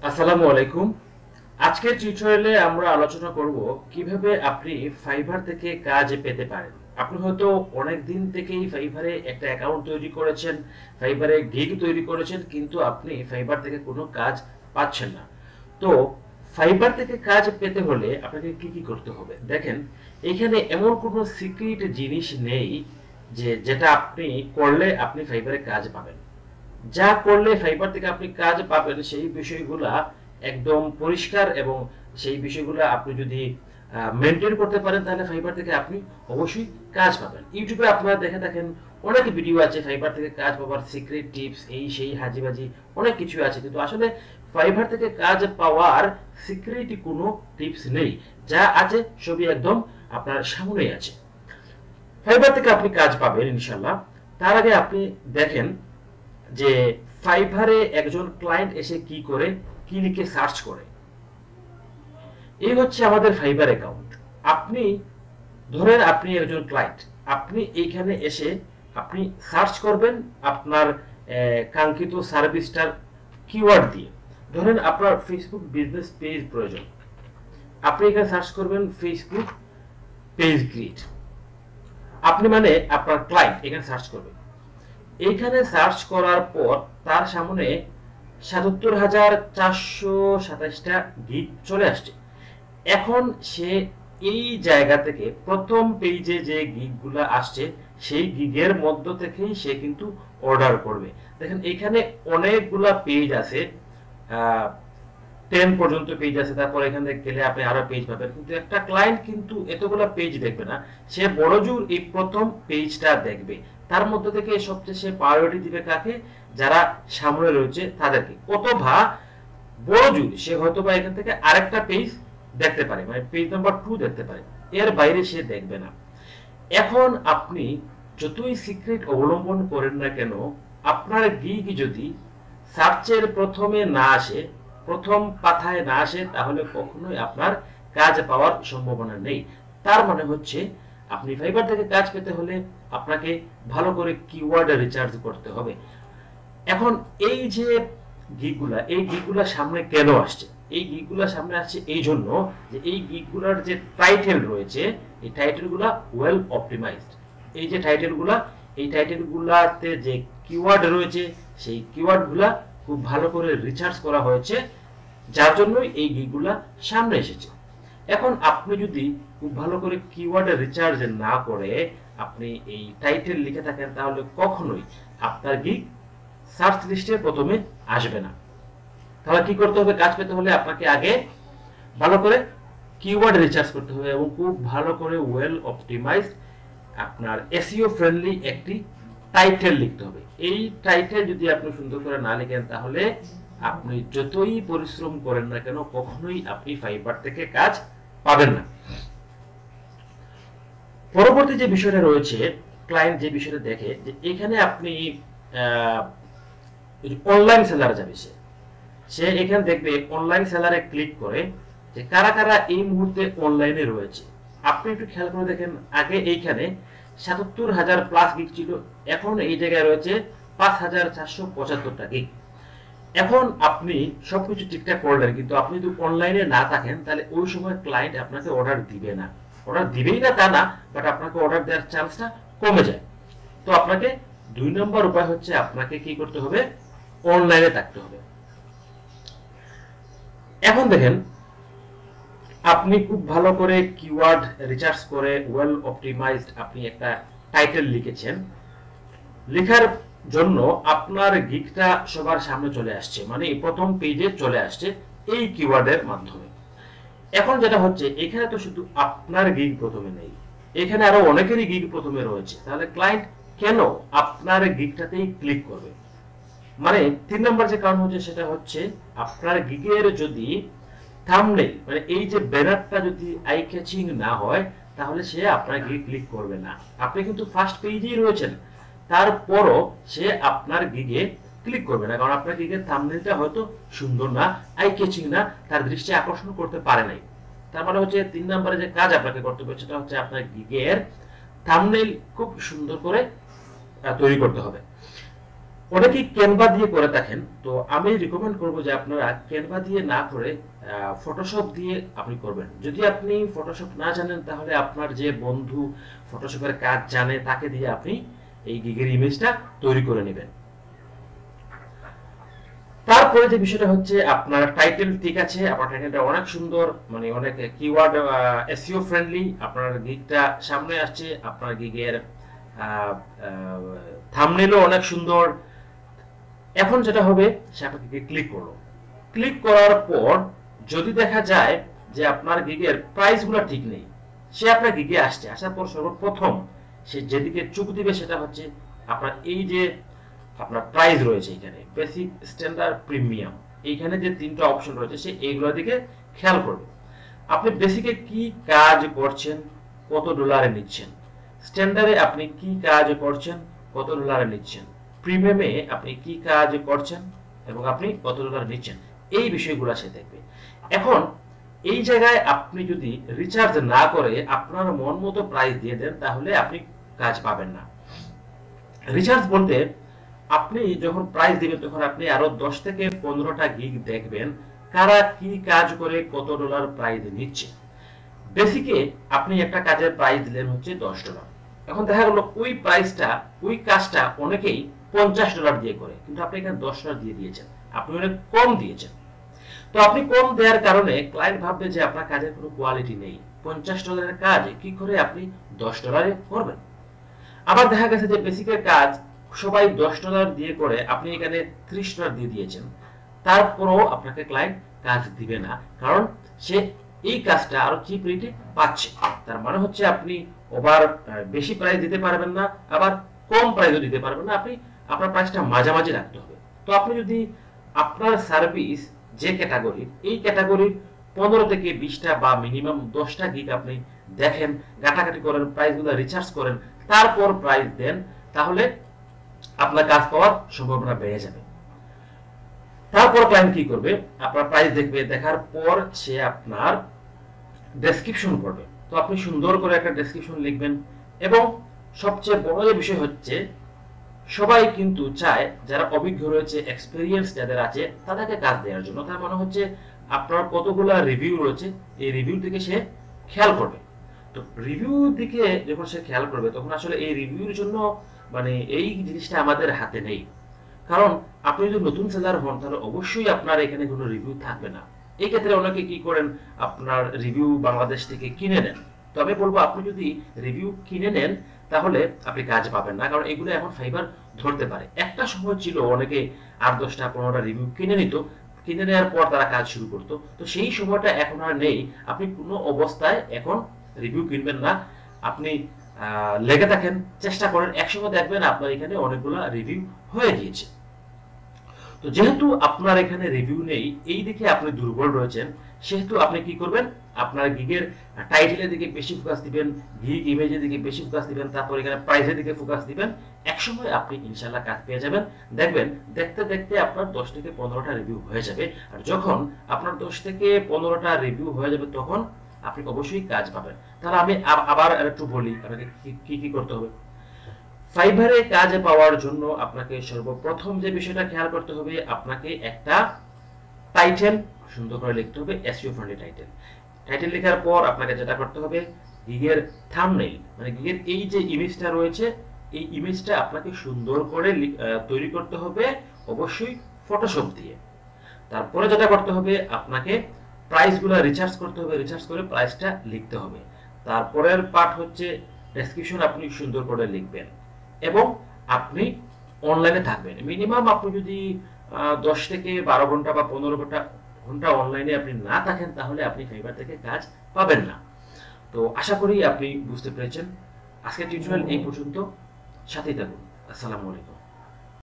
আসসালামু আলাইকুম। আজকের টিউটোরিয়ালে আমরা আলোচনা করব কিভাবে আপনি ফাইবার থেকে কাজ পেতে পারেন। আপনি হয়তো অনেক দিন থেকেই ফাইবারে একটা অ্যাকাউন্ট তৈরি করেছেন, ফাইবারে গিগ তৈরি করেছেন, কিন্তু আপনি ফাইবার থেকে কোনো কাজ পাচ্ছেন না। তো ফাইবার থেকে কাজ পেতে হলে আপনাকে কি কি করতে হবে দেখেন। এখানে এমন কোনো সিক্রেট জিনিস নেই যেটা আপনি করলে আপনি ফাইবারে কাজ পাবেন। যা করলে ফাইবার থেকে আপনি কাজ পাবেন সেই বিষয়গুলা একদম পরিষ্কার, এবং সেই বিষয়গুলো আপনি যদি মেনটেন করতে পারেন তাহলে ফাইবার থেকে আপনি অবশ্যই কাজ পাবেন। ইউটিউবে আপনারা দেখে থাকেন, অনেক ভিডিও আছে ফাইবার থেকে কাজ পাওয়ার সিক্রেট টিপস, এই সেই হাজিবাজি অনেক কিছু আছে, কিন্তু আসলে ফাইবার থেকে কাজ পাওয়ার সিক্রেট কোনো টিপস নেই। যা আছে সবই একদম আপনার সামনেই আছে। ফাইবার থেকে আপনি কাজ পাবেন ইনশাল্লাহ। তার আগে আপনি দেখেন যে ফাইবারে একজন ক্লায়েন্ট এসে কি করে, কি লিখে সার্চ করে। এই হচ্ছে আমাদের ফাইবার অ্যাকাউন্ট। আপনি ধরেন আপনি একজন ক্লায়েন্ট, আপনি এইখানে এসে আপনি সার্চ করবেন আপনার কাঙ্ক্ষিত সার্ভিসটার কিওয়ার্ড দিয়ে। ধরেন আপনার ফেসবুক বিজনেস পেজ প্রয়োজন, আপনি এখানে সার্চ করবেন ফেসবুক পেজ ক্রিয়েট। আপনি মানে আপনার ক্লায়েন্ট এখানে সার্চ করবেন। এইখানে সার্চ করার পর তার সামনে ৭৭,৪২৭টা গিগ চলে আসছে। এখন সে এই জায়গা থেকে প্রথম পেজে যে গিগগুলো আসছে সেই গিগের মধ্য থেকেই সে কিন্তু অর্ডার করবে। দেখেন এখানে অনেকগুলা পেজ আছে, 10 পর্যন্ত পেজ আছে। তারপর এখানে গেলে আপনি আরো পেজ পাবেন, কিন্তু একটা ক্লায়েন্ট কিন্তু এতগুলা পেজ দেখবে না। সে বড়জোর এই প্রথম পেজটা দেখবে। তার মধ্যে থেকে সবচেয়ে সে প্রায়োরিটি দিবে কাকে? যারা সামনে রয়েছে তাদেরকে। অথবা বড়জোর সে হয়তো বা এখান থেকে আরেকটা পেজ দেখতে পারে, মানে পেজ নাম্বার 2 দেখতে পারে, এর বাইরে সে দেখবে না। এখন আপনি যতই সিক্রেট অবলম্বন করেন না কেন, আপনার গিগ যদি সার্চের প্রথমে না আসে, প্রথম পাতায় না আসে, তাহলে কখনোই আপনার কাজ পাওয়ার সম্ভাবনা নেই। তার মানে হচ্ছে আপনি ফাইবার থেকে কাজ পেতে হলে আপনাকে ভালো করে কিওয়ার্ড রিচার্জ করতে হবে। এখন এই যে গিগগুলা, এই গিগগুলা সামনে কেন আসছে? এই গিগগুলা সামনে আসছে এই জন্য যে এই গিগগুলার যে টাইটেল রয়েছে, এই টাইটেলগুলা ওয়েল অপটিমাইজড। এই যে টাইটেলগুলা, এই টাইটেলগুলাতে যে কিওয়ার্ড রয়েছে সেই কিওয়ার্ডগুলা খুব ভালো করে রিসার্চ করা হয়েছে, যার জন্যই এই গিগগুলা সামনে এসেছে। এখন আপনি যদি খুব ভালো করে কিওয়ার্ড রিসার্চ না করে আপনি এই টাইটেল লিখে থাকেন, তাহলে কখনোই আপনার গিগ সার্চ লিস্টে প্রথমে আসবে না। তাহলে কি করতে হবে? কাজ পেতে হলে আপনাকে আগে ভালো করে কিওয়ার্ড রিসার্চ করতে হবে এবং খুব ভালো করে ওয়েল অপটিমাইজড আপনার এসইও ফ্রেন্ডলি একটি টাইটেল লিখতে হবে। এই টাইটেল যদি আপনি সুন্দর করে না লিখেন, তাহলে আপনি যতই পরিশ্রম করেন না কেন কখনোই আপনি ফাইবার থেকে কাজ পাবেন না। পরবর্তী যে বিষয়টা রয়েছে, ক্লায়েন্ট যে বিষয়টা দেখে যে এখানে আপনি অনলাইন সেলার যাবে, সে এখানে দেখবে অনলাইন সেলারে ক্লিক করে যে কারা কারা এই মুহূর্তে অনলাইনে রয়েছে। আপনি একটু খেয়াল করে দেখেন, আগে এইখানে ৭৭,০০০ প্লাস গিগ ছিল, এখন এই জায়গায় রয়েছে ৫,৪৭৫টা গিগ। এখন আপনি সবকিছু ঠিকঠাক করলেন, কিন্তু আপনি যদি অনলাইনে না থাকেন তাহলে ওই সময় ক্লায়েন্ট আপনাকে অর্ডার দিবে না। অর্ডার দিবেই না তা না, বাট আপনাকে অর্ডার দেওয়ার চান্সটা কমে যায়। তো আপনাকে 2 নম্বর উপায় হচ্ছে আপনাকে কি করতে হবে? অনলাইনে থাকতে হবে। এখন দেখেন, আপনি খুব ভালো করে কিওয়ার্ড রিসার্চ করে ওয়েল অপটিমাইজড আপনি একটা টাইটেল লিখেছেন। লেখার জন্য আপনার গিগটা সবার সামনে চলে আসছে, মানে প্রথম পেজে চলে আসছে এই কিওয়ার্ডের মাধ্যমে। এখন যেটা হচ্ছে, এখানে তো শুধু আপনার গিগ প্রথমে নেই, এখানে আরো অনেকেরই গিগ প্রথমে রয়েছে। তাহলে ক্লায়েন্ট কেন আপনার গিগটাতেই ক্লিক করবে? মানে 3 নম্বর যে কারণ হচ্ছে সেটা হচ্ছে আপনার গিগের যদি থাম্বনেল, মানে এই যে ব্যানারটা যদি আই ক্যাচিং না হয়, তাহলে সে আপনার গিগে ক্লিক করবে না। আপনি কিন্তু ফার্স্ট পেজেই রয়েছেন, তারপরও সে আপনার গিগে ক্লিক করবে না, কারণ আপনার গিগের থাম্বনেলটা হয়তো সুন্দর না, আই ক্যাচিং না, তার দৃষ্টি আকর্ষণ করতে পারে নাই। তার মানে হচ্ছে 3 নম্বরে যে কাজ আপনাকে করতে হবে সেটা হচ্ছে আপনার গিগের থাম্বনেল খুব সুন্দর করে তৈরি করতে হবে। অনেকেই ক্যানভা দিয়ে করে থাকেন, তো আমি রিকমেন্ড করব যে আপনারা ক্যানভা দিয়ে না করে ফটোশপ দিয়ে আপনি করবেন। যদি আপনি ফটোশপ না জানেন তাহলে আপনার যে বন্ধু ফটোশপের কাজ জানে তাকে দিয়ে আপনি এই গিগের ইমেজটা তৈরি করে নেবেন। তারপরে যে বিষয়টা হচ্ছে আপনার টাইটেল ঠিক আছে, আপনার টাইটেলটা অনেক সুন্দর, মানে অনেক কিওয়ার্ড এসইও ফ্রেন্ডলি, আপনার গিগটা সামনে আসছে, আপনার গিগের থাম্বনেলও অনেক সুন্দর। এখন যেটা হবে সে আপনাকে ক্লিক করলো, ক্লিক করার পর যদি দেখা যায় যে আপনার গিগের প্রাইসগুলো ঠিক নেই, সে আপনার গিগে আসছে, আসার পর সর্বপ্রথম সে যেদিকে চোখ দিবে সেটা হচ্ছে আপনার এই যে আপনার প্রাইস রয়েছে এখানে বেসিক, স্ট্যান্ডার্ড, প্রিমিয়াম, এইখানে যে তিনটা অপশন রয়েছে সে এইগুলোর দিকে খেয়াল করবে। আপনি বেসিকে কি কাজ করছেন, কত ডলারে নিচ্ছেন, স্ট্যান্ডার্ডে আপনি কি কাজ করছেন, কত ডলারে নিচ্ছেন, প্রিমিয়ামে আপনি কি কাজ করছেন এবং আপনি কত ডলার নিচ্ছেন, এই বিষয়গুলো সে দেখবে। এখন এই জায়গায় আপনি যদি রিচার্জ না করে আপনার মন মতো প্রাইস দিয়ে দেন তাহলে আপনি কাজ পাবেন না। রিচার্জ বলতে আপনি যখন প্রাইস দিবেন তখন আপনি আরো 10 থেকে 15টা গিগ দেখবেন কারা কি কাজ করে কত ডলার প্রাইস নিচ্ছে। বেসিকে আপনি একটা কাজের প্রাইস দিলেন হচ্ছে $10, এখন দেখা গেল ওই প্রাইসটা, ওই কাজটা অনেকেই $50 দিয়ে করে, কিন্তু আপনি এখানে $10 দিয়ে দিয়েছেন, আপনি অনেক কম দিয়েছেন। তো আপনি কম দেওয়ার কারণে ক্লায়েন্ট ভাববে যে আপনার কাজের কোনো কোয়ালিটি নেই, $50 কাজ কি করে আপনি $10 করবেন। আবার দেখা গেছে যে বেসিকের কাজ সবাই $10 দিয়ে করে, আপনি এখানে $30 দিয়ে দিয়েছেন, তারপরও আপনাকে ক্লায়েন্ট কাজ দিবে না, কারণ সে এই কাজটা আরো চিপ রেটে পাচ্ছে। তার মানে হচ্ছে আপনি ওভার বেশি প্রাইস দিতে পারবেন না, আবার কম প্রাইসও দিতে পারবেন না, আপনি আপনার প্রাইসটা মাঝামাঝি রাখতে হবে। তো আপনি যদি আপনার সার্ভিস যে ক্যাটাগরির, এই ক্যাটাগরির 15 থেকে 20টা বা মিনিমাম 10টা গিগ আপনি দেখেন, ঘাটাঘাটি করেন, প্রাইসগুলো রিচার্জ করেন, তারপর প্রাইস দেন, তাহলে আপনার কাজ পাওয়ার সম্ভাবনা বেড়ে যাবে। তারপর ক্লায়েন্ট কি করবে, আপনার প্রাইস দেখবে, দেখার পর সে আপনার ডেসক্রিপশন করবে। তো আপনি সুন্দর করে একটা ডেসক্রিপশন লিখবেন, এবং সবচেয়ে বড় যে বিষয় হচ্ছে সবাই কিন্তু চায় যারা অভিজ্ঞ রয়েছে, এক্সপেরিয়েন্স যাদের আছে তাদেরকে কাজ দেওয়ার জন্য। তার মানে হচ্ছে আপনার কতগুলা রিভিউ রয়েছে, এই রিভিউ দিকে সে খেয়াল করবে। তো রিভিউ দিকে যখন সে খেয়াল করবে তখন আসলে এই রিভিউর জন্য মানে এই জিনিসটা আমাদের হাতে নেই, কারণ আপনি যদি নতুন সেলার হন তাহলে অবশ্যই আপনার এখানে কোনো রিভিউ থাকবে না। এই ক্ষেত্রে অনেকে কি করেন, আপনার রিভিউ বাংলাদেশ থেকে কিনে নেন। তো আমি বলবো আপনি যদি রিভিউ কিনে নেন তাহলে আপনি কাজ পাবেন না, কারণ এগুলো এখন ফাইবার ধরতে পারে। একটা সময় ছিল অনেকে 8-10টা 15টা রিভিউ কিনে নিত, কিনে নেওয়ার পর তারা কাজ শুরু করতো। তো সেই সময়টা এখন আর নেই। আপনি কোনো অবস্থায় এখন রিভিউ কিনবেন না, আপনি লেগে থাকেন, চেষ্টা করেন, একসময় দেখবেন আপনার এখানে অনেকগুলো রিভিউ হয়ে গিয়েছে। তো যেহেতু আপনার এখানে রিভিউ নেই, এই দিকে আপনি দুর্বল রয়েছেন, সেহেতু আপনি কি করবেন, আপনার গিগের টাইটেলের দিকে বেশি ফোকাস দিবেন, গিগ ইমেজের দিকে বেশি ফোকাস দিবেন, তারপর এখানে প্রাইসের দিকে ফোকাস দিবেন। একসময় আপনি ইনশাআল্লাহ কাজ পেয়ে যাবেন। দেখবেন দেখতে দেখতে আপনার 10 থেকে 15টা রিভিউ হয়ে যাবে। আর যখন আপনার 10 থেকে 15টা রিভিউ হয়ে যাবে তখন আপনি অবশ্যই কাজ পাবেন। তাহলে আমি আবার একটু বলি আপনাকে কি কি করতে হবে। ফাইবারে কাজ পাওয়ার জন্য আপনাকে সর্বপ্রথম যে বিষয়টা খেয়াল করতে হবে, আপনাকে একটা টাইটেল সুন্দর করে লিখতে হবে, এসইও ফ্রেন্ডলি টাইটেল। টাইটেল লেখার পর আপনাকে যেটা করতে হবে, গিগের থাম্বনেইল, মানে গিগের এই যে ইমেজটা রয়েছে এই ইমেজটা আপনাকে সুন্দর করে তৈরি করতে হবে, অবশ্যই ফটোশপ দিয়ে। তারপরে যেটা করতে হবে, আপনাকে প্রাইসগুলো রিচার্জ করতে হবে, রিচার্জ করে প্রাইসটা লিখতে হবে। তারপরের পার্ট হচ্ছে ডেসক্রিপশন, আপনি সুন্দর করে লিখবেন এবং আপনি অনলাইনে থাকবেন। মিনিমাম আপনি যদি 10 থেকে 12 ঘন্টা বা 15 ঘন্টা অনলাইনে আপনি না থাকেন তাহলে আপনি ফাইবার থেকে কাজ পাবেন না। তো আশা করি আপনি বুঝতে পেরেছেন। আজকের টিউটোরিয়াল এই পর্যন্ত, সাথেই থাকুন। আসসালামু আলাইকুম।